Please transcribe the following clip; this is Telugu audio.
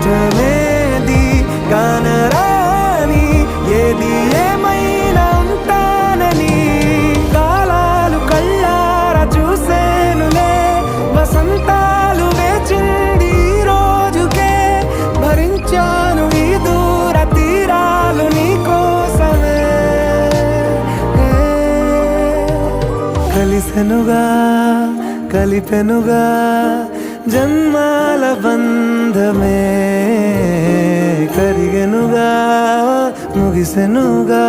ఇష్టమేది కానరాని ఏది ఏమైనా ఉంటానని కాలాలు కళ్ళారా చూసేనులే వసంతాలు వేచింది ఈ రోజుకే భరించాను ఈ దూర తీరాలు నీ కోసమే కలిసెనుగా కలిపెనుగా జన్మాల బంధమే కరిగెనుగా ముగిసెనుగా